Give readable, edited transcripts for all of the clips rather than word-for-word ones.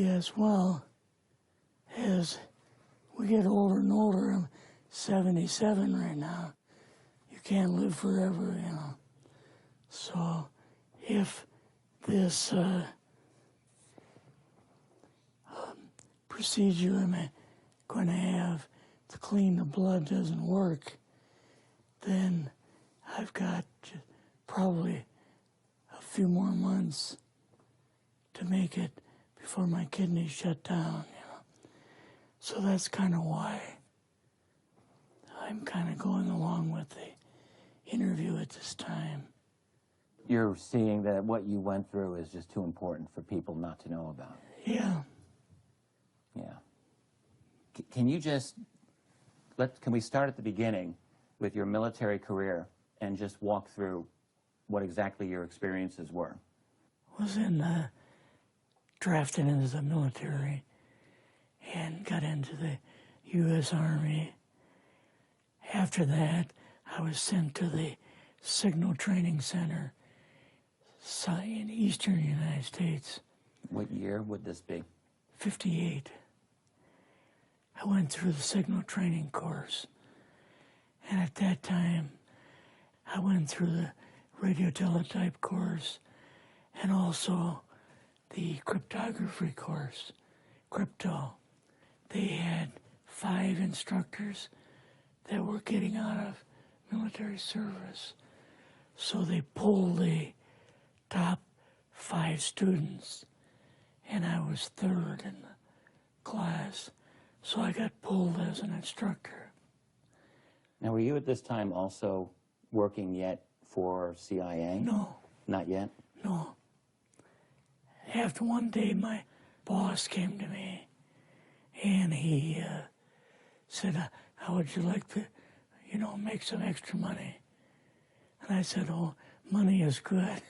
Yes, well, as we get older and older, I'm 77 right now. You can't live forever, you know. So if this procedure I'm going to have to clean the blood doesn't work, then I've got probably a few more months to make it before my kidneys shut down, you know. So that's kind of why I'm kind of going along with the interview at this time. You're seeing that what you went through is just too important for people not to know about. Yeah. Yeah. Can you just, can we start at the beginning with your military career and just walk through what exactly your experiences were? I was drafted into the military and got into the U.S. Army. After that, I was sent to the Signal Training Center in eastern United States. What year would this be? 58. I went through the Signal Training course, and at that time, I went through the radio teletype course and also the cryptography course, crypto. They had 5 instructors that were getting out of military service. So they pulled the top 5 students, and I was 3rd in the class. So I got pulled as an instructor. Now, were you at this time also working yet for CIA? No. Not yet? No. After one day, my boss came to me, and he said, how would you like to, you know, make some extra money? And I said, oh, money is good.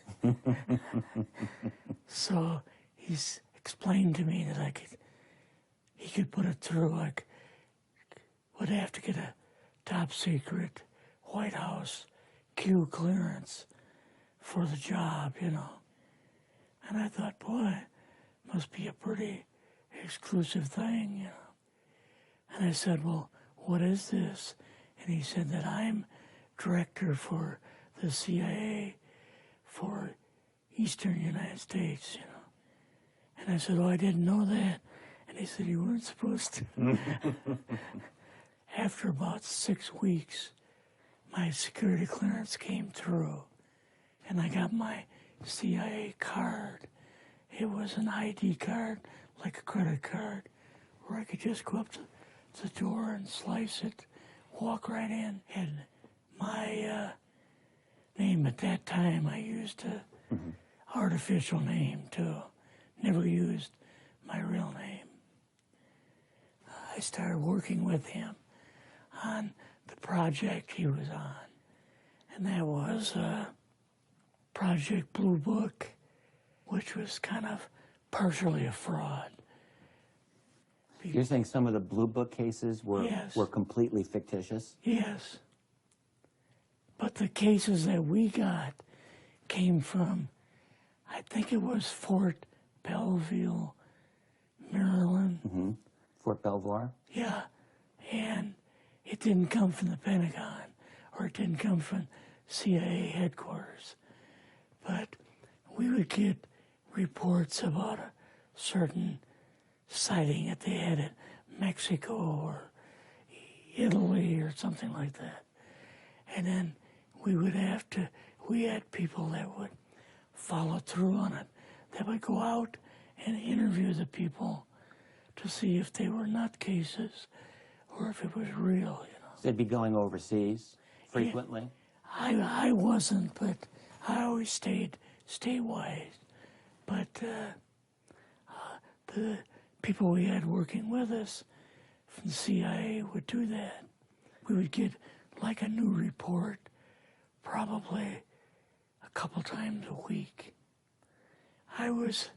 So he's explained to me that he could put it through, would have to get a top secret White House Q clearance for the job, you know. And I thought, boy, must be a pretty exclusive thing, you know. And I said, well, what is this? And he said that I'm director for the CIA for Eastern United States, you know. And I said, oh, I didn't know that. And he said, you weren't supposed to. After about 6 weeks, my security clearance came through, and I got my CIA card. It was an ID card, like a credit card, where I could just go up to the door and slice it, walk right in. And my name at that time, I used an artificial name too. Never used my real name. I started working with him on the project he was on, and that was Project Blue Book, which was kind of partially a fraud. You're saying some of the Blue Book cases were, yes, were completely fictitious? Yes. But the cases that we got came from, I think it was Fort Belvoir, Maryland. Fort Belvoir? Yeah. And it didn't come from the Pentagon, or it didn't come from CIA headquarters. But we would get reports about a certain sighting that they had in Mexico or Italy or something like that. And then we had people that would follow through on it, that would go out and interview the people to see if they were nutcases or if it was real, you know. So they'd be going overseas frequently? Yeah, I wasn't, but I always stayed statewide. But the people we had working with us from the CIA would do that. We would get like a new report probably a couple times a week. I was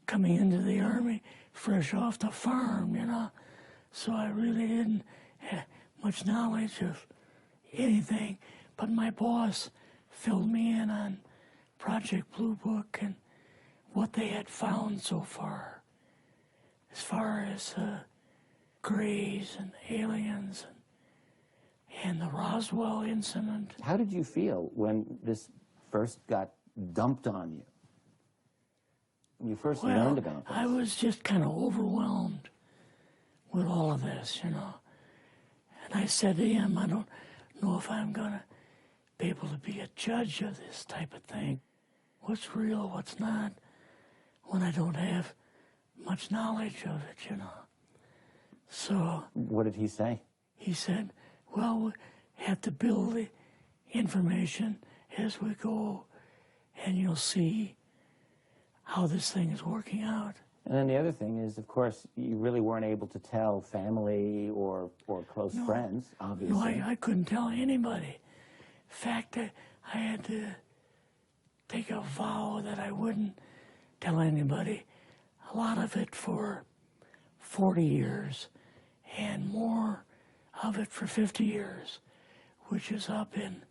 coming into the Army fresh off the farm, you know, so I really didn't have much knowledge of anything, but my boss filled me in on Project Blue Book and what they had found so far. far as Greys and aliens and the Roswell incident. How did you feel when this first got dumped on you? When you first learned about this? I was just kind of overwhelmed with all of this, you know. And I said to him, I don't know if I'm going to be able to be a judge of this type of thing. What's real, what's not, when I don't have much knowledge of it, you know. So... What did he say? He said, well, we have to build the information as we go, and you'll see how this thing is working out. And then the other thing is, of course, you really weren't able to tell family or close friends, obviously. No, I couldn't tell anybody. In fact, I had to take a vow that I wouldn't tell anybody. A lot of it for 40 years, and more of it for 50 years, which is up in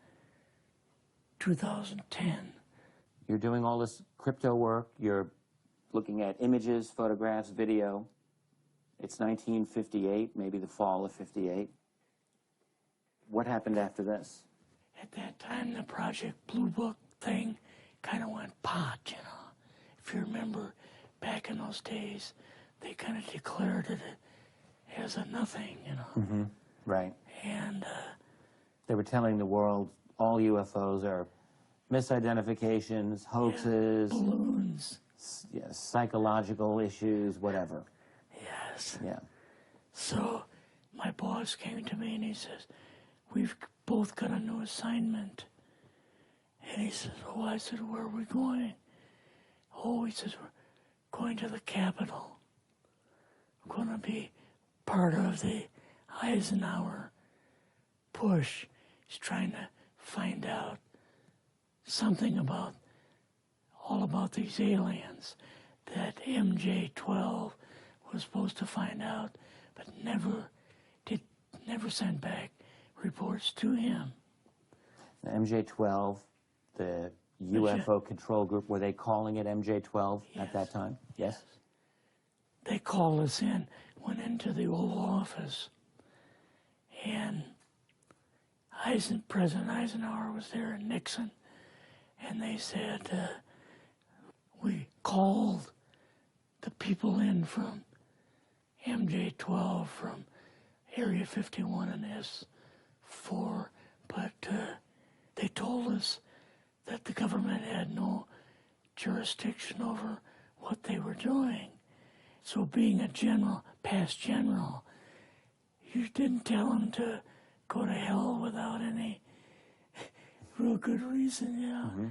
2010. You're doing all this crypto work. You're looking at images, photographs, video. It's 1958, maybe the fall of 58. What happened after this? At that time, the Project Blue Book thing kind of went pot, you know. If you remember, back in those days, they kind of declared it as a nothing, you know. Mm-hmm. Right. And they were telling the world all UFOs are misidentifications, hoaxes, balloons, psychological issues, whatever. Yes. Yeah. So my boss came to me and he says, we've both got a new assignment. And he says, oh, I said, where are we going? Oh, he says, we're going to the Capitol. We're going to be part of the Eisenhower push. He's trying to find out something about, all about these aliens that MJ-12 was supposed to find out, but never sent back reports to him. The MJ-12, the UFO control group, were they calling it MJ-12 at that time? Yes. They called us in, went into the Oval Office, and President Eisenhower was there and Nixon, and they said, we called the people in from MJ-12 from Area 51 and S4, but they told us that the government had no jurisdiction over what they were doing. So being a general, past general, you didn't tell them to go to hell without any real good reason, you know. Mm-hmm.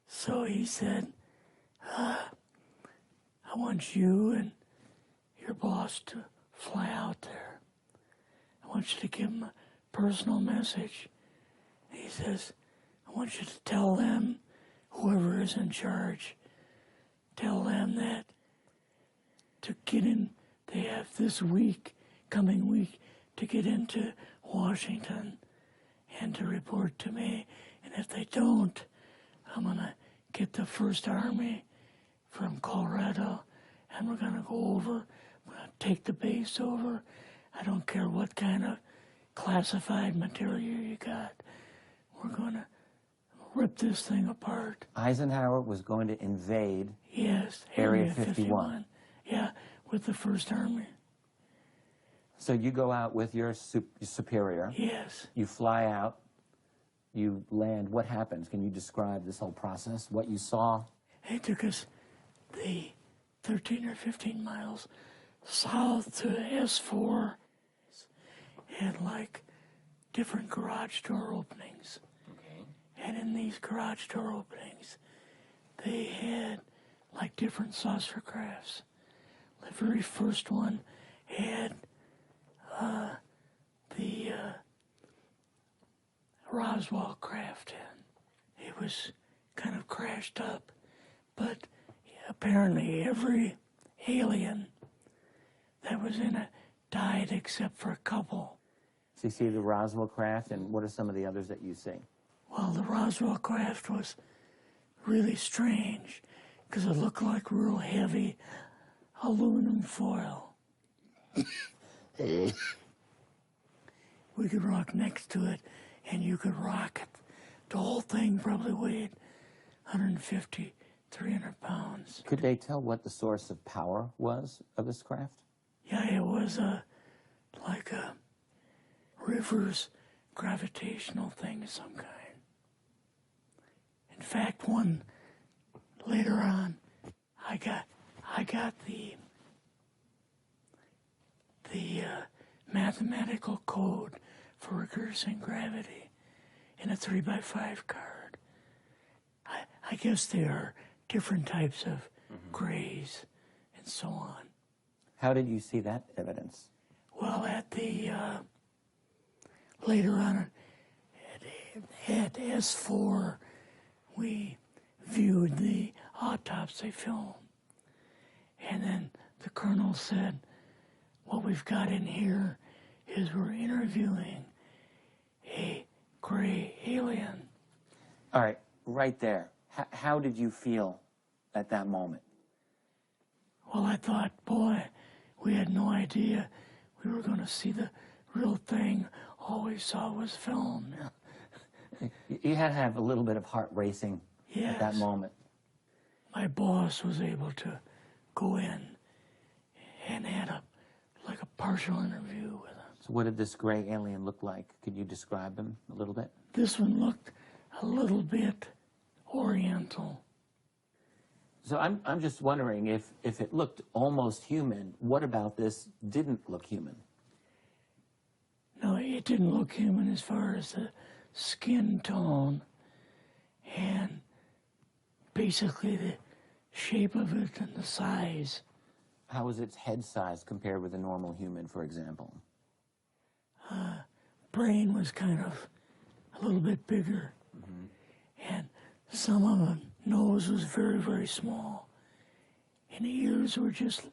So he said, I want you and your boss to fly out there. I want you to give them a personal message. And he says, I want you to tell them, whoever is in charge, tell them that to get in, they have this week, coming week, to get into Washington and to report to me. And if they don't, I'm going to get the First Army from Colorado, and we're going to go over, we're going to take the base over. I don't care what kind of classified material you got. We're going to rip this thing apart. Eisenhower was going to invade Area 51. Yeah, with the First Army. So you go out with your superior. Yes. You fly out. You land. What happens? Can you describe this whole process? What you saw? It took us the 13 or 15 miles south to S4 and like different garage door openings. Okay. And in these garage door openings, they had like different saucer crafts. The very first one had the Roswell craft in. It was kind of crashed up, but apparently every alien that was in it died except for a couple. So you see the Roswell craft, and what are some of the others that you see? Well, the Roswell craft was really strange because it looked like real heavy aluminum foil. We could rock next to it, and you could rock it. The whole thing probably weighed 150, 300 pounds. Could they tell what the source of power was of this craft? Yeah, it was like a reverse gravitational thing of some kind. In fact, one later on, I got the mathematical code for reversing gravity in a 3x5 card. I guess there are different types of grays and so on. How did you see that evidence? Well, at the later on at S4, we viewed the autopsy film, and then the colonel said, "What we've got in here is we're interviewing a gray alien." All right, right there. How did you feel at that moment? Well, I thought, boy, we had no idea we were going to see the real thing. All we saw was film. You had to have a little bit of heart racing at that Yes. moment. My boss was able to go in and had a partial interview with him. So what did this gray alien look like? Could you describe him a little bit? This one looked a little bit oriental. So I'm just wondering if it looked almost human, what about this didn't look human? No, it didn't look human as far as the skin tone and basically the shape of it and the size. How was its head size compared with a normal human, for example? Brain was kind of a little bit bigger. And some of the nose was very, very small. And the ears were just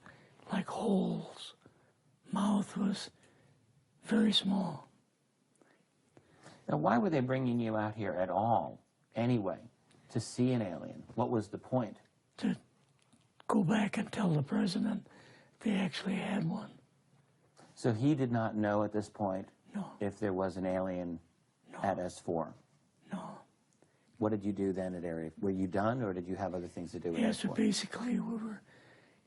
like holes. Mouth was very small. Now, why were they bringing you out here at all, anyway, to see an alien? What was the point? To go back and tell the president they actually had one. So he did not know at this point No, if there was an alien at S4. no. What did you do then at Area? Were you done, or did you have other things to do at Yeah, so S4? basically we were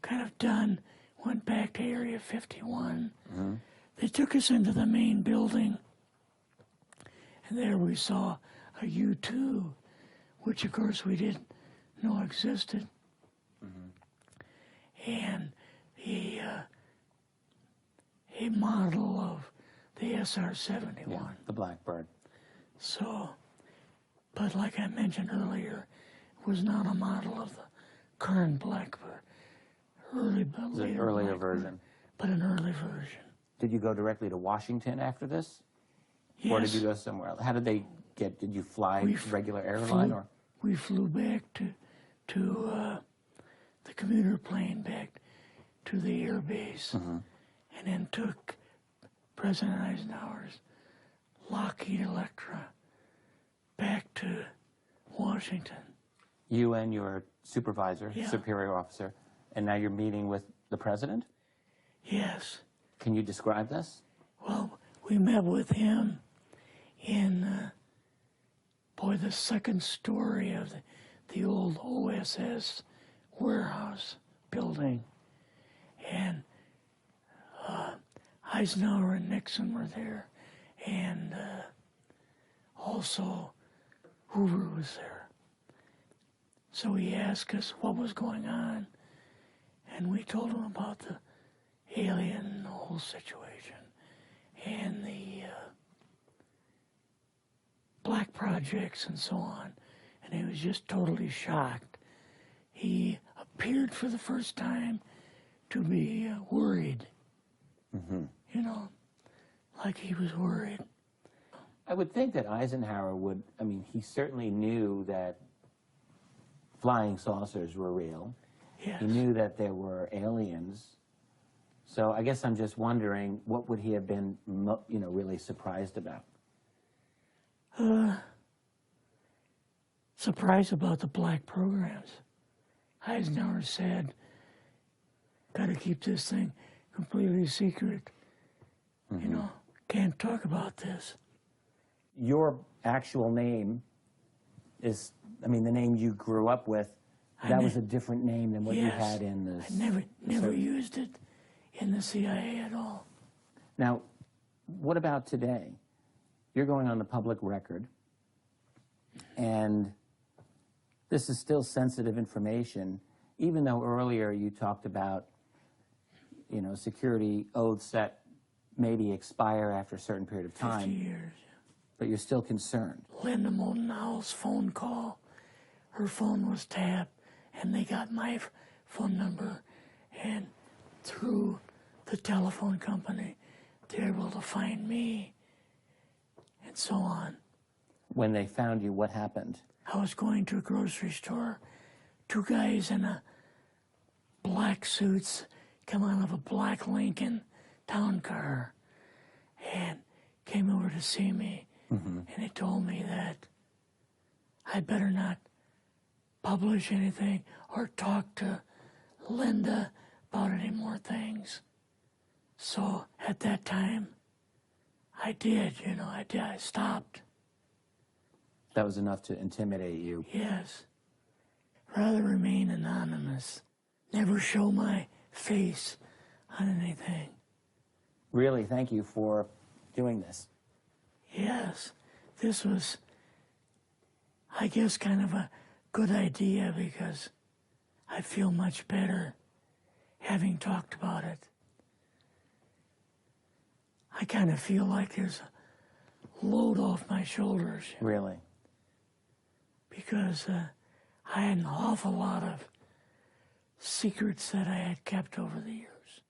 kind of done, went back to Area 51. They took us into the main building, and there we saw a U-2, which of course we didn't know existed. And a model of the SR-71. Yeah, the Blackbird. So, but like I mentioned earlier, it was not a model of the current Blackbird, It was an earlier Blackbird, version. but an early version. Did you go directly to Washington after this? Yes. Or did you go somewhere else? How did they get, did you fly regular airline or? We flew back to the commuter plane back to the air base, and then took President Eisenhower's Lockheed Electra back to Washington. You and your supervisor, Yeah. superior officer, and now you're meeting with the president? Yes. Can you describe this? Well, we met with him in, the second story of the old OSS warehouse building. And Eisenhower and Nixon were there, and also Hoover was there. So he asked us what was going on, and we told him about the alien, the whole situation, and the black projects and so on. And he was just totally shocked. He appeared for the first time to be worried. You know, like he was worried. I would think that Eisenhower would, I mean, he certainly knew that flying saucers were real. Yes. He knew that there were aliens. So I guess I'm just wondering, what would he have been, really surprised about? Surprised about the black programs. Eisenhower said, got to keep this thing completely secret. You know, can't talk about this. Your actual name is, I mean, the name you grew up with, that was a different name than what you Yes, had in the... I never used it in the CIA at all. Now, what about today? You're going on the public record, and this is still sensitive information, even though earlier you talked about, you know, security oaths that maybe expire after a certain period of 50 time, years. but you're still concerned. Linda Motenau's phone call, her phone was tapped, and they got my phone number, and through the telephone company, they were able to find me, and so on. When they found you, what happened? I was going to a grocery store. Two guys in a black suits come out of a black Lincoln town car and came over to see me. And they told me that I better not publish anything or talk to Linda about any more things. So at that time, I did, you know, I stopped. That was enough to intimidate you. Yes. Rather remain anonymous. Never show my face on anything. Really, thank you for doing this. Yes. This was, I guess, kind of a good idea because I feel much better having talked about it. I kind of feel like there's a load off my shoulders. Really? Because I had an awful lot of secrets that I had kept over the years.